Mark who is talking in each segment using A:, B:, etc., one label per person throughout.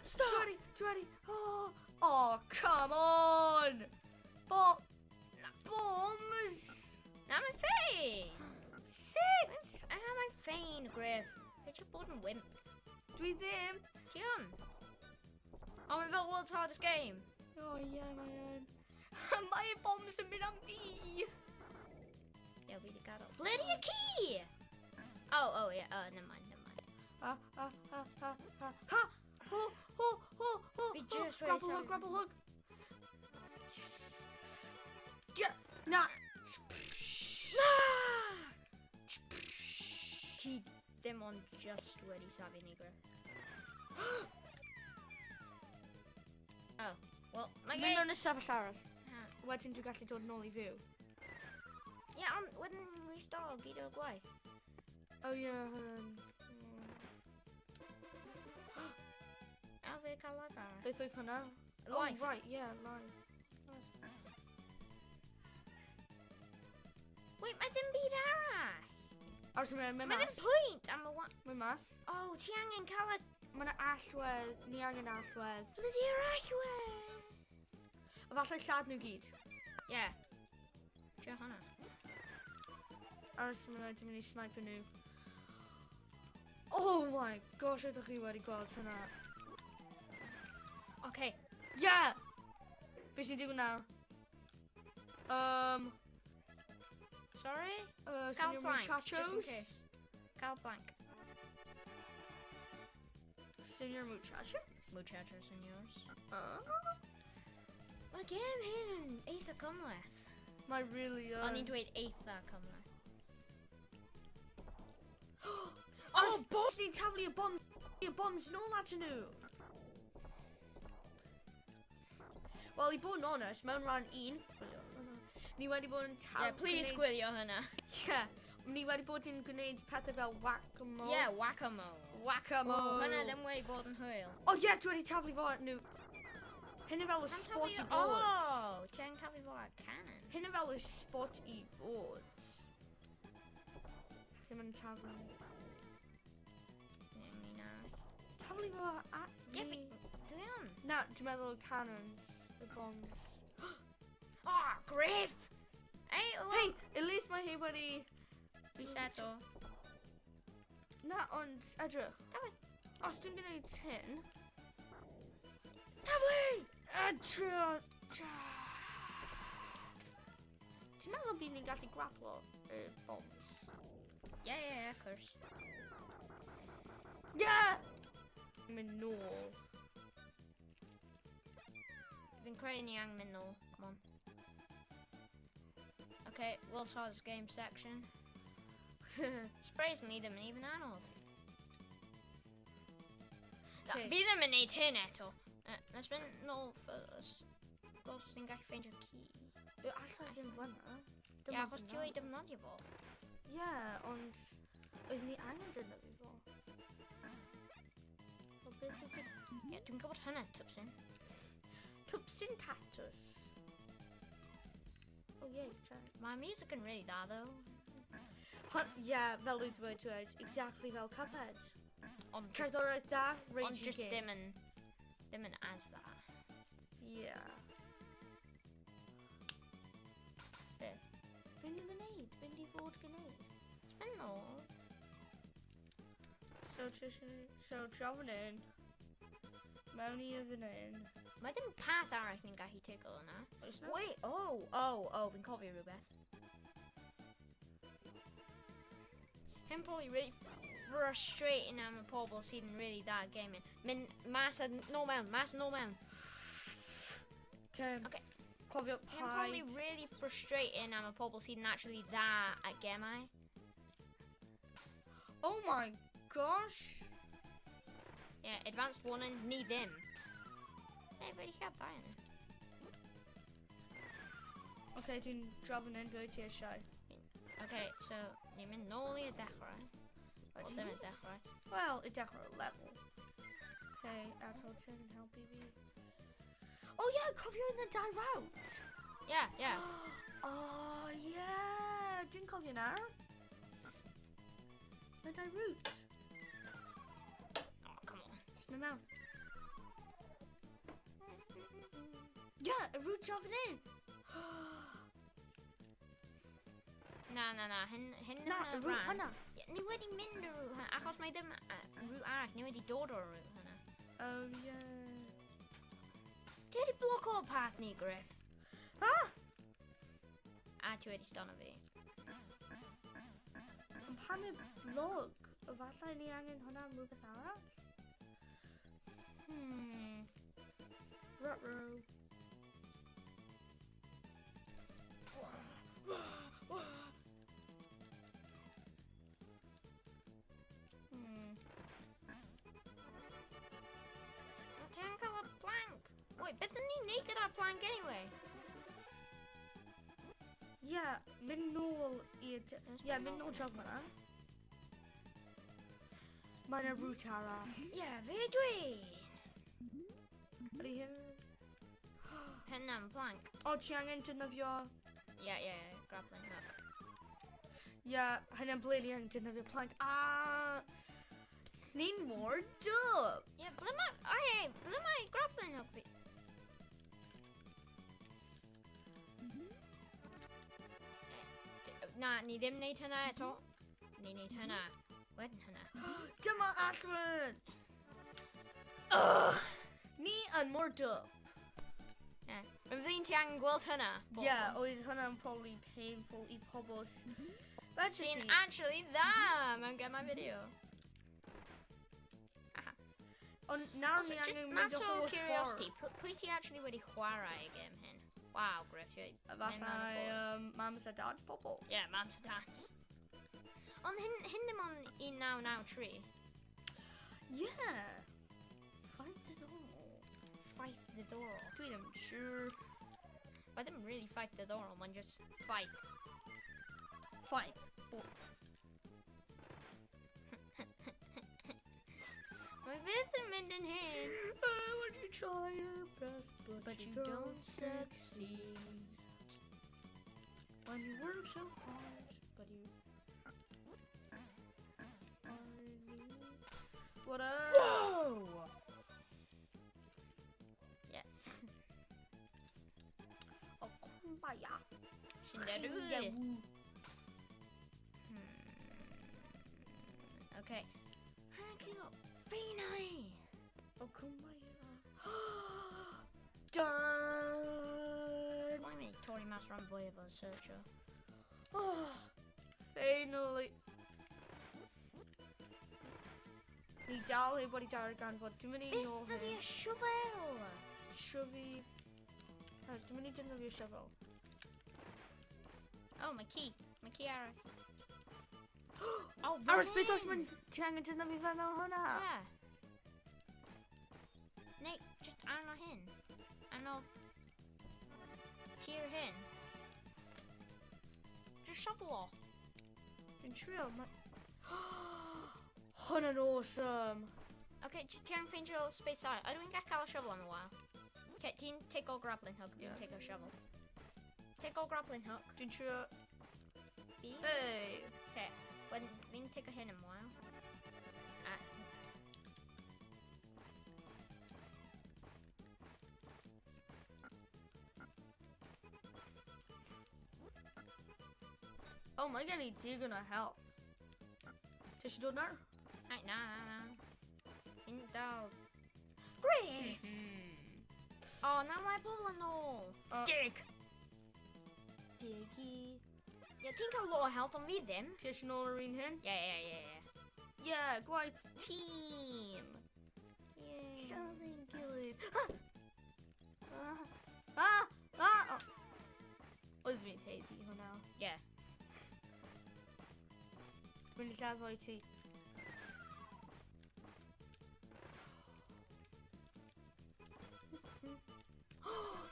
A: Stop!
B: Ready. Oh, come on! Bombs!
A: Now my fane!
B: Sit!
A: Now my fane, Griff. It's your bod yn wimp.
B: Dwi ddim.
A: Ti on? Oh, we've got world's hardest game.
B: Oh, yeah, mae yn. Mae bombs yn mynd am fi.
A: Yeah, we got it. Bloody a key! Oh, yeah. Never mind.
B: Ha.
A: We just
B: grab a hook. Yes. Yeah. Nah.
A: Ti ddim ond just wedi safi ni, Griff. Oh, well, mae
B: Mynd o'n y sefyll arall.
A: Ah.
B: Wedyn dwi'n gallu dod nôl I fyw.
A: Yeah, ond wedyn restart gyd o'r gwaith.
B: Oh, yeah, hwnna'n...
A: A fe cael live arall.
B: Beth oedd hwnna?
A: Life.
B: Oh, right, yeah, live.
A: Wait, mae ddim byd arall.
B: Os mae
A: Mae
B: mas.
A: ddim pwynt am y wa...
B: Mae mas.
A: Oh, ti angen cael y...
B: Mae yna allwedd. Ni angen allwedd.
A: Bloody allwedd.
B: A falle llad nhw gyd.
A: Yeah. Trio hwnna.
B: A os mae'n rhaid i mynd I sniper nhw. Oh my gosh, ydych chi wedi gweld hynna.
A: Okay.
B: Yeah! Be sy'n digwydd nawr?
A: Sorry?
B: Senior
A: Cael blank, just in
B: muchachos?
A: case. Cael blank.
B: Senior muchachos?
A: Muchachos yn yours.
B: Uh,
A: Mae gêm hyn yn eitha cymleth.
B: Mae really
A: O'n i'n dweud eitha cymleth.
B: Oh, boss! Ni'n taflu y bombs nôl at nhw! Wel, I bod yn honest, mewn rhan 1, ni wedi bod yn
A: Yeah, please gwylio hynna.
B: Yeah, ni wedi bod yn gwneud pethau fel whack-a-mole.
A: Yeah, whack-a-mole.
B: Whack-a-mole.
A: Hynna ddim wedi bod yn hwyl.
B: Oh, yeah, dwi wedi taflu fo at nhw. Hynna fel y spotty boards.
A: Oh, ti angen taflu fo ar cannon.
B: Hynna fel y spotty boards. Chi'n mynd taflu.
A: Ni na.
B: Taflu fo at
A: Yeah,
B: ni.
A: dwi on.
B: Na, dwi'n meddwl cannons. The bombs.
A: Oh, Griff! Hey,
B: Hey, at least mae hi wedi...
A: reset o.
B: Na, ond edrych.
A: Taflu.
B: Os dwi'n gwneud hyn...
A: Taflu!
B: Edrych... Ti'n meddwl bydd ni'n gallu graplo y bombs?
A: Yeah, of course.
B: Yeah! Mynd nôl.
A: Fi'n creu ni angen mynd nôl. Come on. Okay, world's hardest game section. Surprisingly, ddim yn even anodd.
B: Okay.
A: Fi ddim yn neud hyn eto. Let's mynd nôl first. Gwrs ti'n gallu ffeindio key.
B: Allai ddim fyna.
A: Ie, achos ti wedi defnyddio fo.
B: Ie, ond... Oedd ni angen defnyddio fo. Wel, beth sydd...
A: Ie, dwi'n gwybod hynna, Tupsin.
B: Tupsin Tatus. Oh, ie, try.
A: Mae music yn really da, though.
B: Ie, fel oedd wedi dweud, exactly fel Cuphead.
A: Ond
B: Cerddoriaeth da,
A: ond
B: raging
A: just
B: game.
A: ddim yn as da.
B: Ie.
A: Be?
B: Be ni'n gwneud? Be ni fod gwneud?
A: Let's mynd nôl.
B: So, tra fan hyn. Mewn I fan hyn.
A: Mae ddim path arall ni'n gallu tegol yna.
B: Oes na?
A: Wait, fi'n cofio rhywbeth. Hyn probably really frustrating am y pobl sydd yn really da at gaming. Mynd mas a nôl mewn. Okay.
B: Cofio
A: Hyn probably
B: paid.
A: really frustrating am y pobl sydd yn actually da at gemau.
B: Oh my gosh.
A: Yeah, advanced warning, ni ddim. Ne, fe wedi cael ddau yna.
B: Okay, dwi'n drafod yn beth ti eisiau.
A: Okay, so, ni'n mynd nôl i'r dechrau. O,
B: Ydy?
A: ddim y dechrau.
B: Wel, y dechrau level. Okay, Ato, ti'n helpu fi. Oh yeah, cofio yn y dau route.
A: Yeah.
B: Oh yeah, dwi'n cofio nawr. Y dau route.
A: Oh, come on.
B: Just mynd mewn. Yeah, a root shoving in.
A: Na, hen
B: Na, a root hwnna.
A: Ni wedi mynd y route hynna, achos mae ddim route arall, ni wedi dod o'r route hynna.
B: Oh, yeah.
A: Ti wedi bloco path ni, Griff.
B: Ah!
A: A ti wedi stono fi.
B: Ond pan y blog, efallai ni angen hwnna am rhywbeth arall? Ruh-roh.
A: Ti'n cael y plank. Wait, beth yn ni'n neud gyda'r plank anyway?
B: Yeah, mynd nôl i'r... Yeah, mynd nôl job hwnna. Mae yna route arall.
A: Yeah, fe dwi.
B: Ydy hyn?
A: Hyn am plank.
B: O, ti angen dynafio...
A: Yeah, grappling hook.
B: Yeah, hynny'n ble ni angen dynafio plank. Ni'n mor dwb.
A: Yeah, ble mae grappling hook fi? Na, ni ddim neud hynna eto. Ni neud hynna. Wedyn hynna.
B: Dyma allan! Ni yn mor dwb.
A: Yeah. Rwy'n fi'n ti angen gweld hynna.
B: Yeah, oedd hwnna'n probably painful I pobl
A: sy'n actually dda mewn gemau fideo.
B: Ond nawr
A: Also,
B: ni
A: just
B: angen
A: mas
B: mynd y
A: o
B: holl
A: curiosity,
B: ffordd.
A: pwy sy actually wedi chwarae y gem hyn? Wow, Griff, you're
B: Efallai mums a dads pobl.
A: Yeah, mams a dads. Ond hyn ddim ond 1993.
B: Yeah. Ffaith diddorol.
A: Ffaith ddiddorol.
B: Dwi ddim yn siŵr.
A: Mae ddim really ffaith ddiddorol, mae'n just ffaith.
B: Ffaith.
A: Mae fydd yn mynd yn hyn.
B: When you try your best, but you don't
A: succeed.
B: When you work so hard, but you... What up?
A: Whoa! Yeah.
B: Oh, kumbaya.
A: Shinderu. Okay. Hacking up. Finally!
B: Oh, kumbaya. Done!
A: Why me Tory Mass Run Voyable Searcher?
B: Oh, finally. Ni dal heb wedi dargan fod dwi'n mynd I nôl
A: Beth ydi
B: hyn.
A: y siwfel?
B: Siwfi... Oes, dwi'n mynd I dynafio siwfel.
A: Oh, my key. My key arrow. Oh,
B: Aros, beth os mynd ti angen dynafio fe mewn hwnna?
A: Yeah. Neu, just arno hyn. Arno... Tier hyn. Just shovel o.
B: Dwi'n trio, mae... Hwnna'n awesome.
A: Okay, ti angen ffeindio space ar. Ydw i'n gallu cael y shovel am y while? Okay, ti'n take o grappling hook,
B: Yeah.
A: dwi'n take o shovel. Take o grappling hook.
B: Dwi'n trio...
A: B.
B: Hey!
A: Okay, when fi'n take o hyn am a while.
B: Oh, mae gen I digon o help. Ti eisiau dod nawr?
A: Ai, na. Fi'n dal... Great! Oh, na mae pobl yn ôl. Dig!
B: Diggy.
A: Yeah, ti'n cael lot o help ond fi ddim.
B: Ti eisiau nôl yr un hyn?
A: Yeah.
B: Yeah, gwaith team.
A: Yeah.
B: Lladdyn gilydd. Oh. Oedd fi'n heiddi hwnna.
A: Yeah.
B: Dwi'n mynd I lladd fo I ti.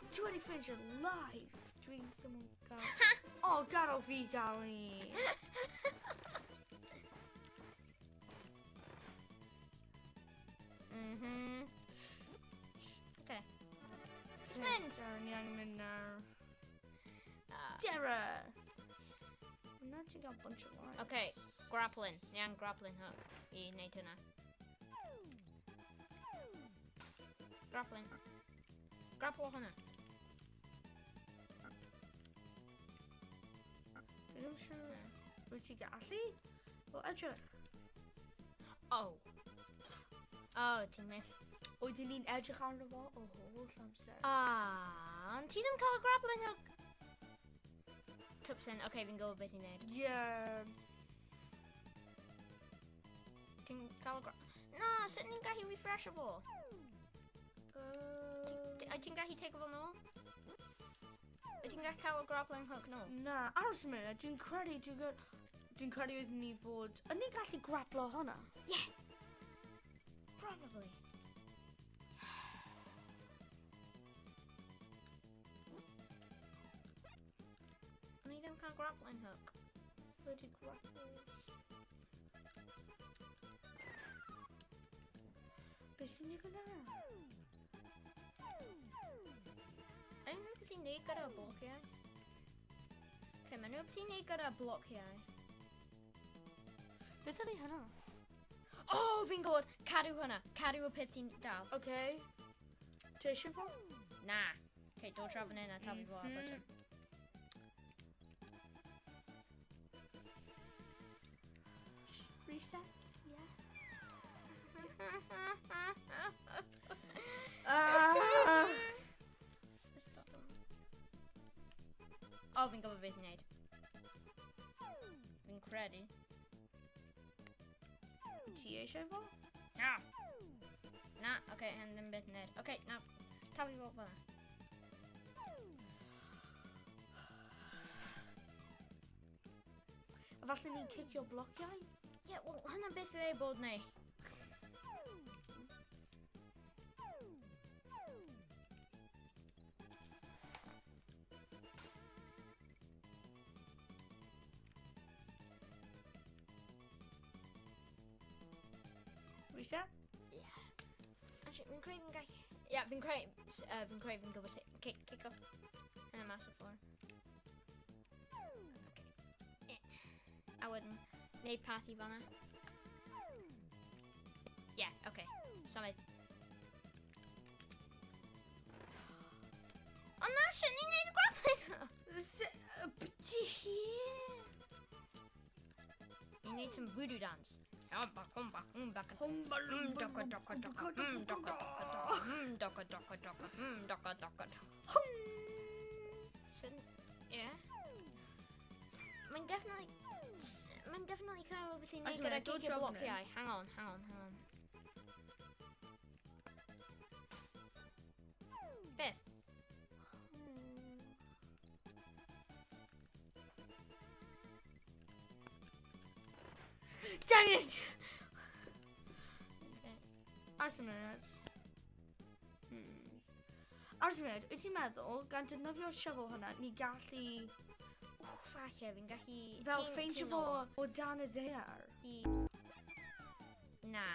B: Ti wedi ffeindio live. Dwi'n ddim yn gael... O, gadael fi gael ni.
A: Okay. Let's mynd.
B: Sorry, ni angen mynd nawr.
A: Uh,
B: Dara! Na ti'n gael bunch of lives.
A: Okay, grappling. Ni angen grappling hook I wneud hynna. Grappling. Grapple o hwnna.
B: Dwi ddim siŵr. Wyt ti gallu? Wel, edrych.
A: Oh. Oh, ti'n myth.
B: Oedden ni'n edrych arno fo o holl amser.
A: Ond ti ddim cael y grappling hook. Twpsyn, oce, fi'n gwybod beth i'n neud.
B: Yeah.
A: Ti'n cael y Na, sut ni'n gallu refresh o fo? Ti'n gallu take o fo nôl? Ti'n gallu cael y grappling hook nôl?
B: Na, aros yn mynd, dwi'n credu oedden ni fod... Yn ni gallu graplo hwnna?
A: Yeah. Probably. O'n i ddim cael grappling hook.
B: Bloody grapples. Beth sy'n digwydd nawr?
A: I don't know beth i'n neud gyda blociau. Okay, mae'n rhywbeth i'n neud gyda blociau.
B: Beth ydy hynna?
A: Oh, fi'n gwybod. Cadw hwnna. Cadw y peth ti'n dal.
B: Okay. Ti eisiau fo?
A: Na. Okay, dod tra fan hyn a talu fo ar bottom.
B: Reset? Yeah.
A: Stop. Oh, fi'n gwybod beth i'n neud. Fi'n credu.
B: Ti eisiau fo?
A: Na. Na, okay, and ddim beth i'n neud. Okay, na. Talu fo fel yna.
B: A falle ni'n cicio blociau?
A: Yeah, wel, hynna beth yw ei bod neu.
B: Reset?
A: Yeah. Actually, fi'n credu fi'n gallu... Yeah, fi'n credu fi'n gwybod sut. Cic o. Hynna mas o ffwrdd. Okay. A wedyn, neud path i fanna. Yeah, okay. Symud. O na, shit, ni'n neud y grappling hook.
B: Ti here?
A: You need some voodoo dance. Humba, humba, humba,
B: Humba,
A: doka, doka, doka, doka, doka, doka, doka, doka, doka. Yeah. Mae'n definitely cael rhywbeth i'n neud gyda gicio blociau. Hang on. Beth?
B: Dang it! Ars y munud. Ars y munud, wyt ti'n meddwl, gan defnyddio'r shovel hwnna, ni gallu...
A: Falle, fi'n gallu...
B: Fel ffeindio fo o dan y ddaear?
A: Na.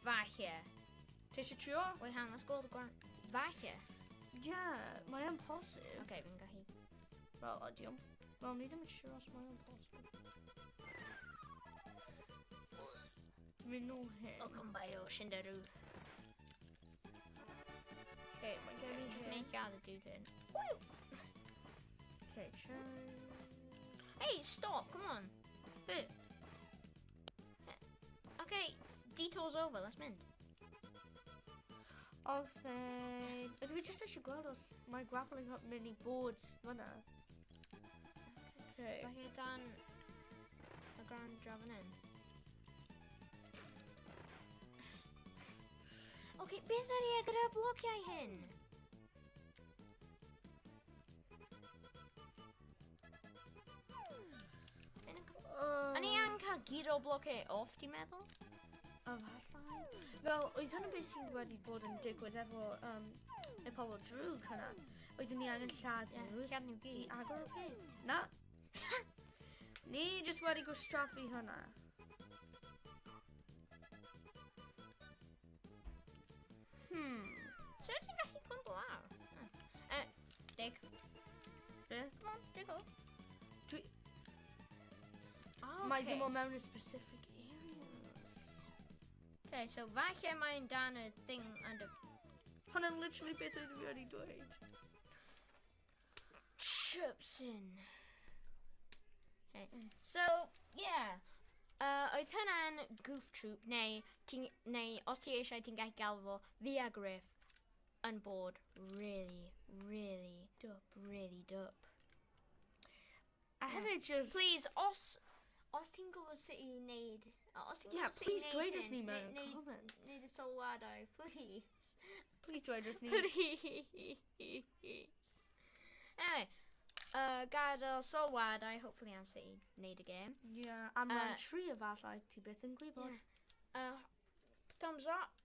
A: Falle.
B: Ti eisiau trio?
A: Wait, hang, let's go to the ground. Falle.
B: Yeah, mae'n posib.
A: Okay, fi'n gallu.
B: Wel, ydiom. Wel, ni ddim yn siŵr os mae'n posib. Mynd nhw hyn.
A: Welcome by Shindaru.
B: Okay, mae gen i hyn.
A: Make out the dude in.
B: Okay, try...
A: Hey, stop, come on.
B: Bit.
A: Okay, detour's over, let's mynd.
B: O, fein. Ydw i jyst eisiau gweld os mae grappling hook mynd i bod fyna. Okay.
A: Falle dan y ground draw fan hyn. Okay, beth ydy e gyda blociau hyn? Yn i angen cael gyd o blociau off, ti'n meddwl?
B: O, fallai. Fel, oedd hwnna beth sydd wedi bod yn digwydd efo y pobl drwg hynna. Oedden ni angen lladd nhw.
A: Lladd nhw
B: I
A: gyd.
B: agor y peth. Na. Ni jyst wedi gwastraffu hwnna.
A: So ti'n gallu cwmpo lawr? Dig.
B: Be?
A: Come on, dig o.
B: Dwi...
A: Oh,
B: Mae ddim o
A: okay.
B: mewn i specific areas.
A: Okay, so falle mae'n dan y thing under...
B: Hwnna'n literally beth oedd fi wedi dweud.
A: Chipsin. So, yeah. Oedd hynna'n goof troop, neu os ti eisiau ti'n gallu gael fo Via Griff yn bod really, really dope.
B: A hefyd just...
A: Please, os ti'n gwybod sut i wneud...
B: please dweud wrth ni mewn y comments.
A: Neud y sylwadau, please.
B: Please dweud wrth ni.
A: Please. Anyway, gadael sylwadau, hopefully am sut i wneud y game.
B: Yeah, am rhan 3 efallai, ti byth yn gwybod.
A: Thumbs up